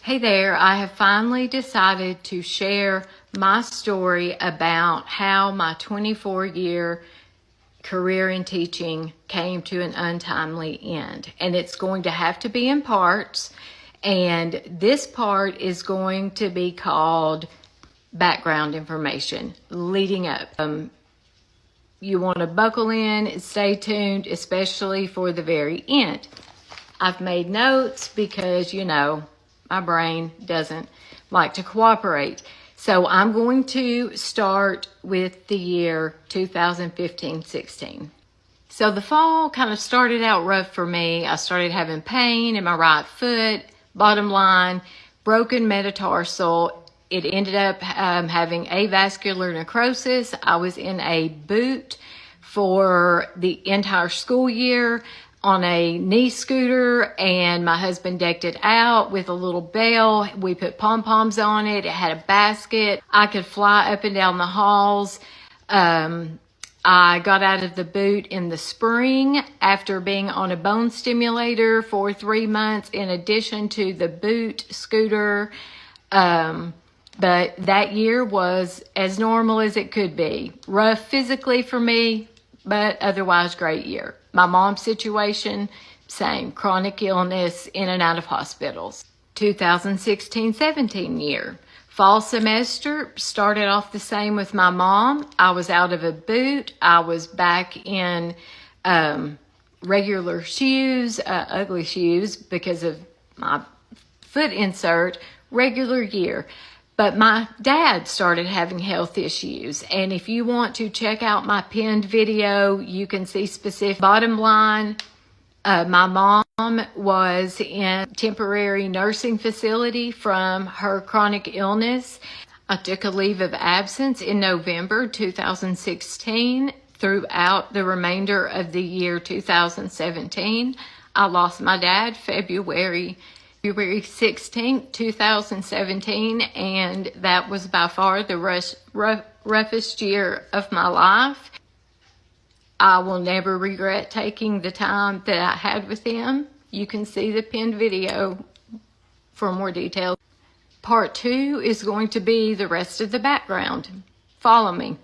Hey there, I have finally decided to share my story about how my 24-year career in teaching came to an untimely end. And it's going to have to be in parts. And this part is going to be called background information leading up. You want to buckle in and stay tuned, especially for the very end. I've made notes because, my brain doesn't like to cooperate. So I'm going to start with the year 2015-16. So the fall kind of started out rough for me. I started having pain in my right foot. Bottom line, broken metatarsal. It ended up having avascular necrosis. I was in a boot for the entire school year on a knee scooter, and my husband decked it out with a little bell. We put pom-poms on it. It had a basket. I could fly up and down the halls. I got out of the boot in the spring after being on a bone stimulator for 3 months in addition to the boot scooter. But that year was as normal as it could be. Rough physically for me, but otherwise great year. My mom's situation, same, chronic illness, in and out of hospitals. 2016-17 year. Fall semester started off the same with my mom. I was out of a boot. I was back in regular shoes, ugly shoes because of my foot insert, regular year. But my dad started having health issues. And if you want to check out my pinned video, you can see specific. Bottom line, my mom was in temporary nursing facility from her chronic illness. I took a leave of absence in November 2016 throughout the remainder of the year 2017. I lost my dad February 16th, 2017, and that was by far the roughest year of my life. I will never regret taking the time that I had with him. You can see the pinned video for more details. Part 2 is going to be the rest of the background. Follow me.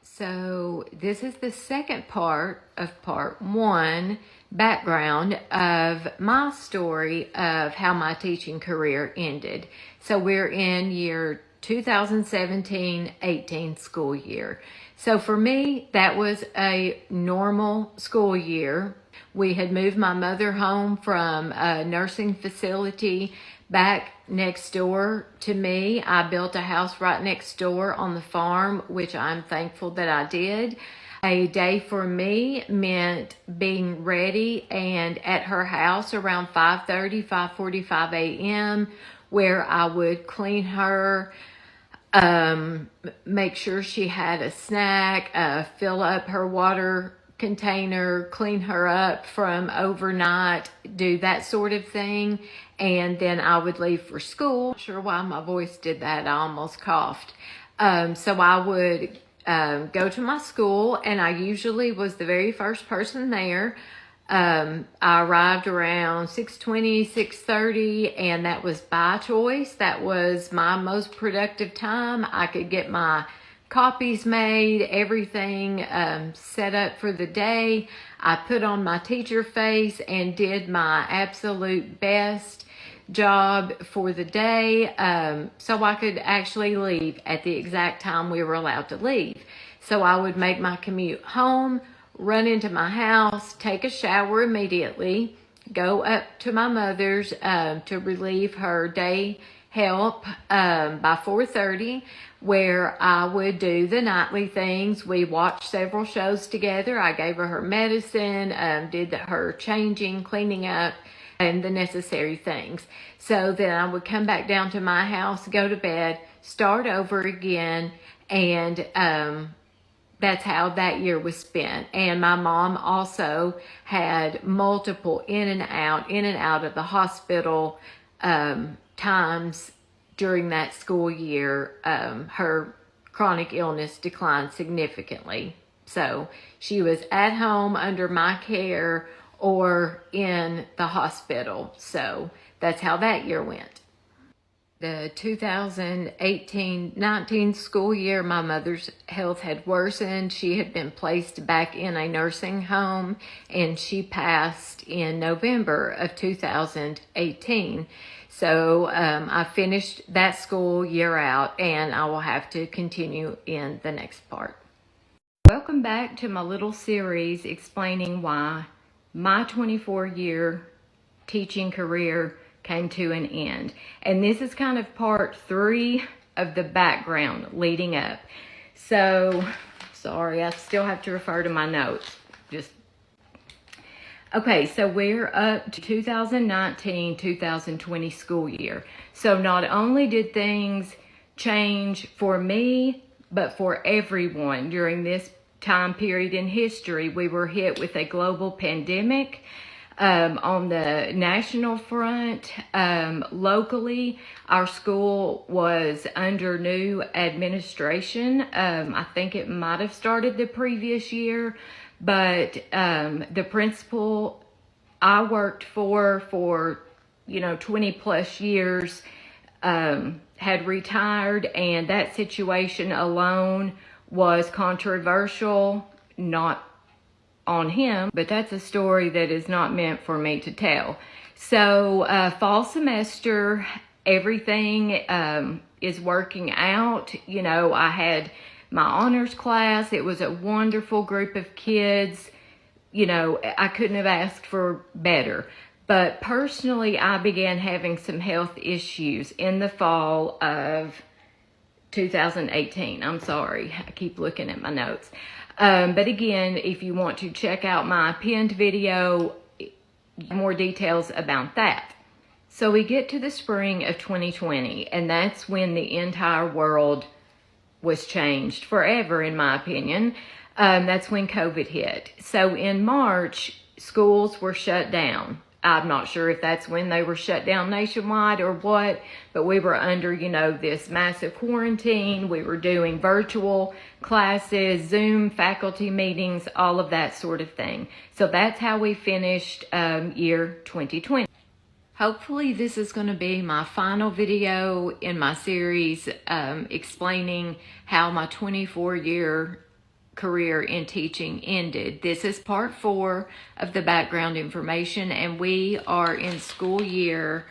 So this is the second part of part 1, background of my story of how my teaching career ended. So we're in year 2017-18 school year. So for me, that was a normal school year. We had moved my mother home from a nursing facility back next door to me. I built a house right next door on the farm, which I'm thankful that I did. A day for me meant being ready and at her house around 5:45 a.m., where I would clean her, make sure she had a snack, fill up her water container, clean her up from overnight, do that sort of thing. And then I would leave for school. Not sure why my voice did that. I almost coughed. So I would go to my school, and I usually was the very first person there. I arrived around 6:20, 6:30, and that was by choice. That was my most productive time. I could get my copies made, everything set up for the day. I put on my teacher face and did my absolute best job for the day, so I could actually leave at the exact time we were allowed to leave. So I would make my commute home, run into my house, take a shower immediately, go up to my mother's to relieve her day help by 4:30, where I would do the nightly things. We watched several shows together. I gave her medicine, did her changing, cleaning up, and the necessary things. So then I would come back down to my house, go to bed, start over again, and that's how that year was spent. And my mom also had multiple in and out of the hospital times during that school year. Her chronic illness declined significantly. So she was at home under my care or in the hospital. So that's how that year went. The 2018-19 school year, my mother's health had worsened. She had been placed back in a nursing home, and she passed in November of 2018. So I finished that school year out, and I will have to continue in the next part. Welcome back to my little series explaining why my 24-year teaching career came to an end. And this is kind of part 3 of the background leading up. So, sorry, I still have to refer to my notes. Okay, so we're up to 2019-2020 school year. So not only did things change for me, but for everyone during this time period in history. We were hit with a global pandemic. On the national front, locally, our school was under new administration. I think it might have started the previous year, but the principal I worked for 20 plus years had retired, and that situation alone was controversial, not on him, but that's a story that is not meant for me to tell. So fall semester, everything is working out. I had my honors class. It was a wonderful group of kids. I couldn't have asked for better. But personally, I began having some health issues in the fall of 2018. I'm sorry, I keep looking at my notes. But again, if you want to check out my pinned video, more details about that. So we get to the spring of 2020, and that's when the entire world was changed forever, in my opinion. That's when COVID hit. So in March, schools were shut down. I'm not sure if that's when they were shut down nationwide or what, but we were under, this massive quarantine. We were doing virtual classes, Zoom faculty meetings, all of that sort of thing. So that's how we finished year 2020. Hopefully this is going to be my final video in my series explaining how my 24-year career in teaching ended. This is part 4 of the background information, and we are in school year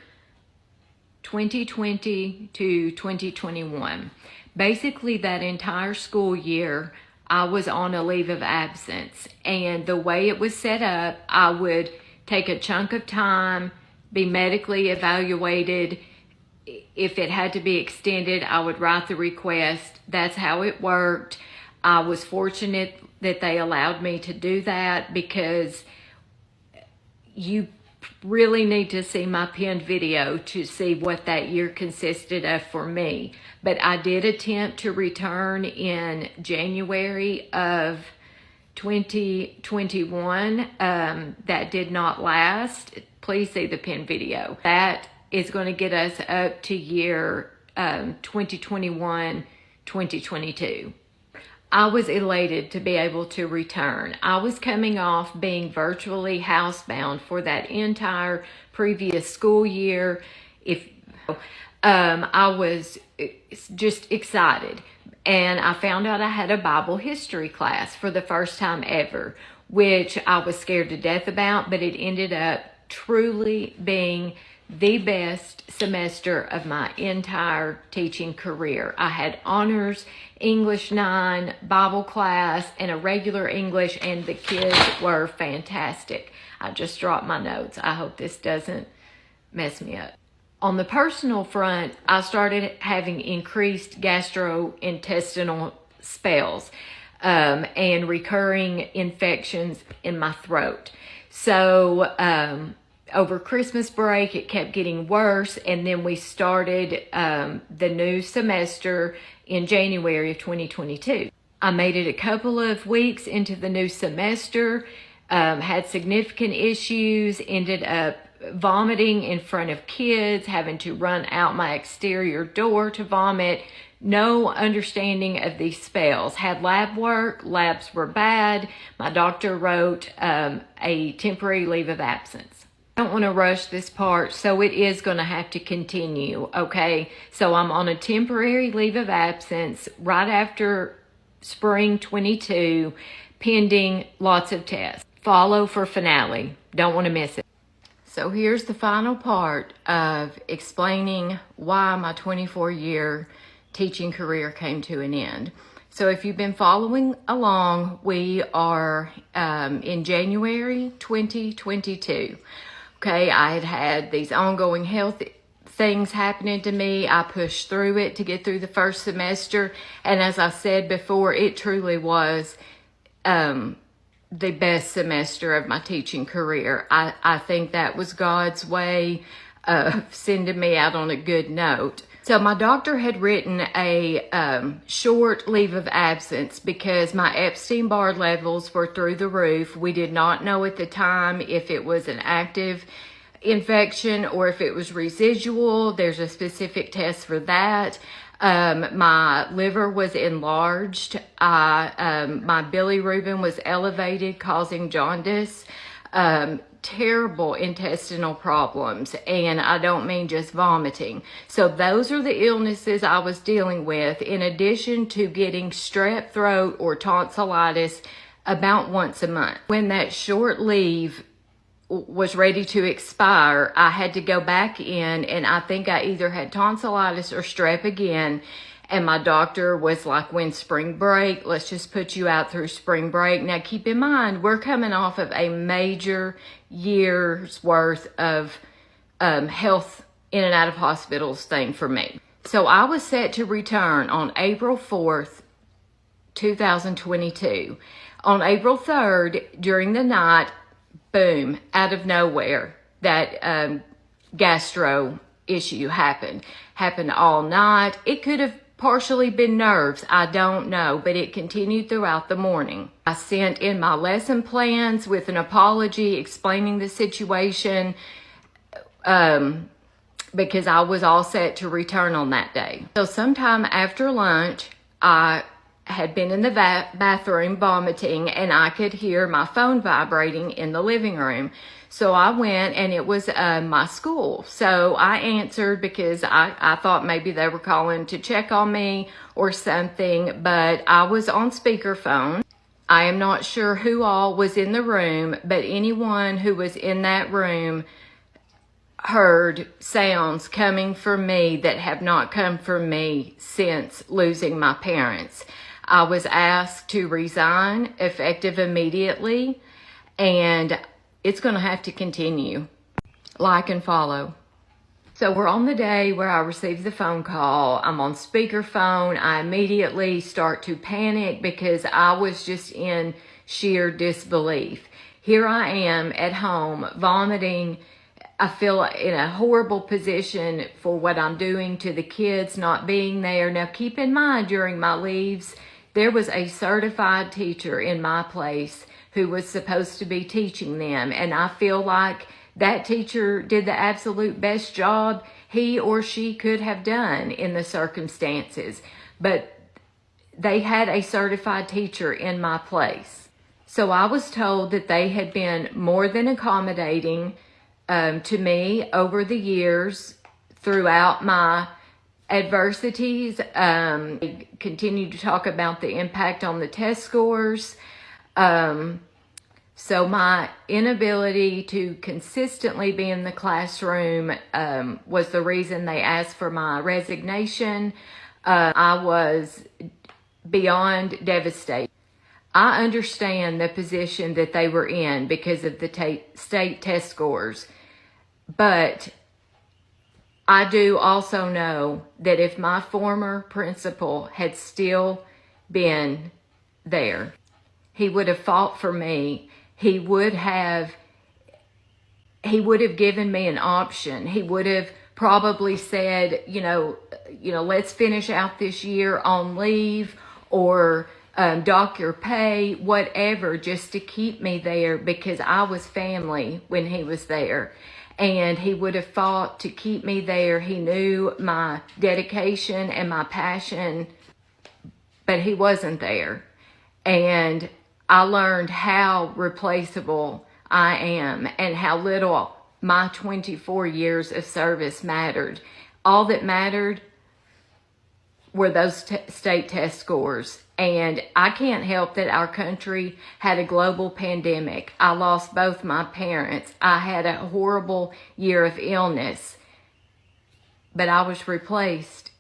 2020 to 2021. Basically, that entire school year, I was on a leave of absence, and the way it was set up, I would take a chunk of time, be medically evaluated. If it had to be extended, I would write the request. That's how it worked. I was fortunate that they allowed me to do that, because you really need to see my pinned video to see what that year consisted of for me. But I did attempt to return in January of 2021. That did not last. Please see the pinned video. That is going to get us up to year 2021-2022. I was elated to be able to return. I was coming off being virtually housebound for that entire previous school year. I was just excited, and I found out I had a Bible history class for the first time ever, which I was scared to death about, but it ended up truly being the best semester of my entire teaching career. I had honors, English 9, Bible class, and a regular English, and the kids were fantastic. I just dropped my notes. I hope this doesn't mess me up. On the personal front, I started having increased gastrointestinal spells and recurring infections in my throat. So over Christmas break, it kept getting worse, and then we started the new semester in January of 2022. I made it a couple of weeks into the new semester, had significant issues, ended up vomiting in front of kids, having to run out my exterior door to vomit. No understanding of these spells. Had lab work, labs were bad. My doctor wrote a temporary leave of absence. I don't want to rush this part, so it is going to have to continue, okay? So I'm on a temporary leave of absence right after spring 22, pending lots of tests. Follow for finale. Don't want to miss it. So here's the final part of explaining why my 24-year teaching career came to an end. So if you've been following along, we are in January 2022. Okay, I had had these ongoing health things happening to me. I pushed through it to get through the first semester. And as I said before, it truly was the best semester of my teaching career. I think that was God's way of sending me out on a good note. So my doctor had written a short leave of absence because my Epstein-Barr levels were through the roof. We did not know at the time if it was an active infection or if it was residual. There's a specific test for that. My liver was enlarged. My bilirubin was elevated, causing jaundice. Terrible intestinal problems, and I don't mean just vomiting. So those are the illnesses I was dealing with, in addition to getting strep throat or tonsillitis about once a month. When that short leave was ready to expire, I had to go back in, and I think I either had tonsillitis or strep again. And my doctor was like, when spring break, let's just put you out through spring break. Now, keep in mind, we're coming off of a major year's worth of health in and out of hospitals thing for me. So I was set to return on April 4th, 2022. On April 3rd, during the night, boom, out of nowhere, that gastro issue happened. Happened all night. It could have partially been nerves, I don't know, but it continued throughout the morning. I sent in my lesson plans with an apology explaining the situation because I was all set to return on that day. So sometime after lunch, I had been in the bathroom vomiting, and I could hear my phone vibrating in the living room. So I went, and it was my school. So I answered because I thought maybe they were calling to check on me or something, but I was on speakerphone. I am not sure who all was in the room, but anyone who was in that room heard sounds coming from me that have not come from me since losing my parents. I was asked to resign effective immediately, and it's going to have to continue. Like and follow. So we're on the day where I received the phone call. I'm on speakerphone. I immediately start to panic because I was just in sheer disbelief. Here I am at home vomiting. I feel in a horrible position for what I'm doing to the kids not being there. Now keep in mind, during my leaves, there was a certified teacher in my place who was supposed to be teaching them. And I feel like that teacher did the absolute best job he or she could have done in the circumstances. But they had a certified teacher in my place. So I was told that they had been more than accommodating to me over the years throughout my adversities. They continued to talk about the impact on the test scores. So my inability to consistently be in the classroom was the reason they asked for my resignation. I was beyond devastated. I understand the position that they were in because of the state test scores, but I do also know that if my former principal had still been there, he would have fought for me. He would have given me an option. He would have probably said, let's finish out this year on leave, or dock your pay, whatever, just to keep me there, because I was family when he was there. And he would have fought to keep me there. He knew my dedication and my passion, but he wasn't there. And I learned how replaceable I am and how little my 24 years of service mattered. All that mattered were those state test scores. And I can't help that our country had a global pandemic. I lost both my parents. I had a horrible year of illness, but I was replaced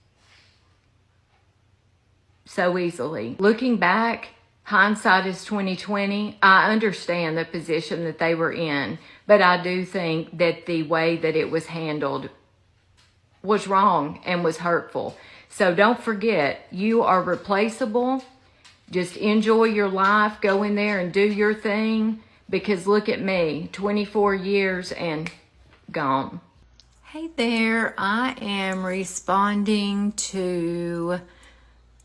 so easily. Looking back, hindsight is 2020. I understand the position that they were in, but I do think that the way that it was handled was wrong and was hurtful. So don't forget, you are replaceable. Just enjoy your life. Go in there and do your thing, because look at me, 24 years and gone. Hey there, I am responding to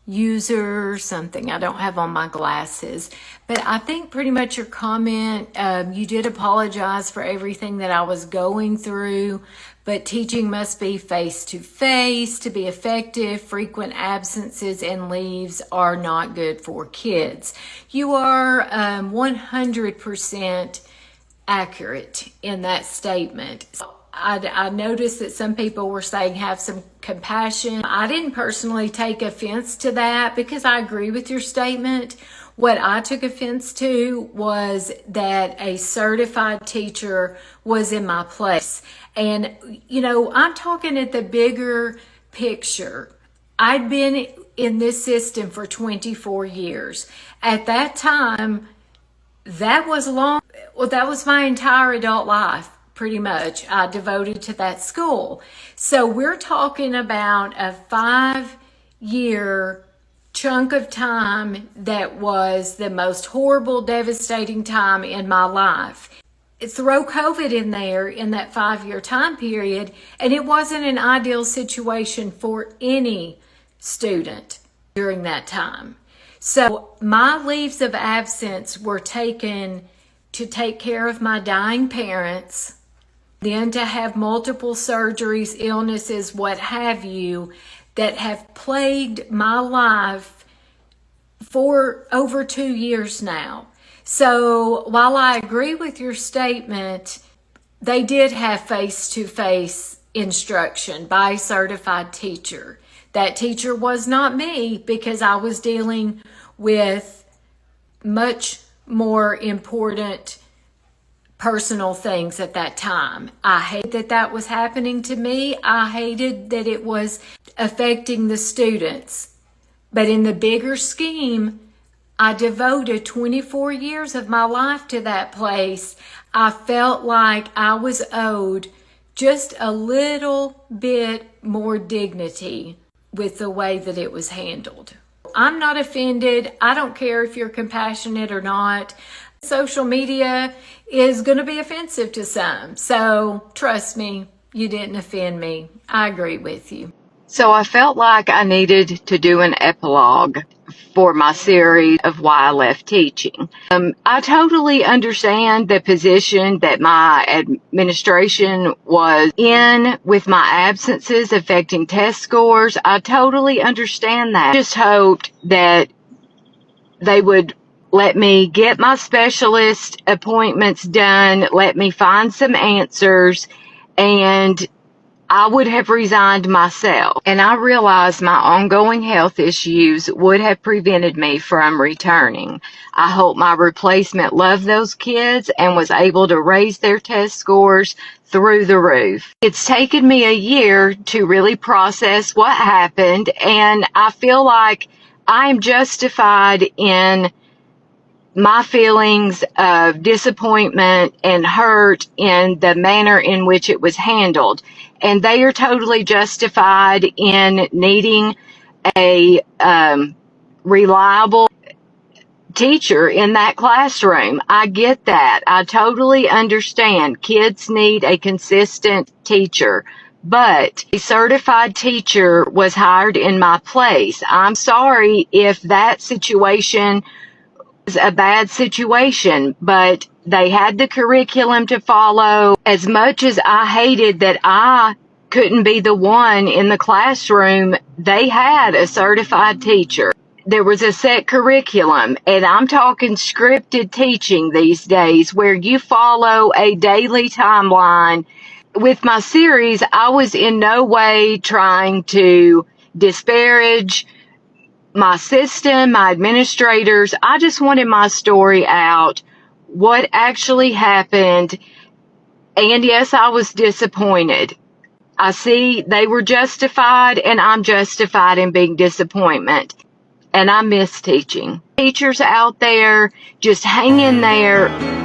user something. I don't have on my glasses, but I think pretty much your comment, you did apologize for everything that I was going through, but teaching must be face-to-face to be effective. Frequent absences and leaves are not good for kids. You are 100% accurate in that statement. I noticed that some people were saying have some compassion. I didn't personally take offense to that because I agree with your statement. What I took offense to was that a certified teacher was in my place. And, you know, I'm talking at the bigger picture. I'd been in this system for 24 years. At that time, that was that was my entire adult life. Pretty much, I devoted to that school. So we're talking about a 5-year chunk of time that was the most horrible, devastating time in my life. Throw COVID in there in that 5-year time period, and it wasn't an ideal situation for any student during that time. So my leaves of absence were taken to take care of my dying parents, then to have multiple surgeries, illnesses, what have you, that have plagued my life for over 2 years now. So while I agree with your statement, they did have face-to-face instruction by a certified teacher. That teacher was not me, because I was dealing with much more important personal things at that time. I hate that that was happening to me. I hated that it was affecting the students. But in the bigger scheme, I devoted 24 years of my life to that place. I felt like I was owed just a little bit more dignity with the way that it was handled. I'm not offended. I don't care if you're compassionate or not. Social media is going to be offensive to some. So trust me, you didn't offend me. I agree with you. So I felt like I needed to do an epilogue for my series of why I left teaching. I totally understand the position that my administration was in with my absences affecting test scores. I totally understand that. I just hoped that they would let me get my specialist appointments done, let me find some answers, and I would have resigned myself. And I realized my ongoing health issues would have prevented me from returning. I hope my replacement loved those kids and was able to raise their test scores through the roof. It's taken me a year to really process what happened, and I feel like I'm justified in my feelings of disappointment and hurt in the manner in which it was handled. And they are totally justified in needing a reliable teacher in that classroom. I get that. I totally understand. Kids need a consistent teacher. But a certified teacher was hired in my place. I'm sorry if that situation a bad situation, but they had the curriculum to follow. As much as I hated that I couldn't be the one in the classroom, they had a certified teacher. there was a set curriculum, and I'm talking scripted teaching these days where you follow a daily timeline. With my series, I was in no way trying to disparage my system, my administrators. I just wanted my story out, what actually happened. And yes, I was disappointed. I see they were justified, and I'm justified in being disappointment. And I miss teaching. Teachers out there, just hang in there.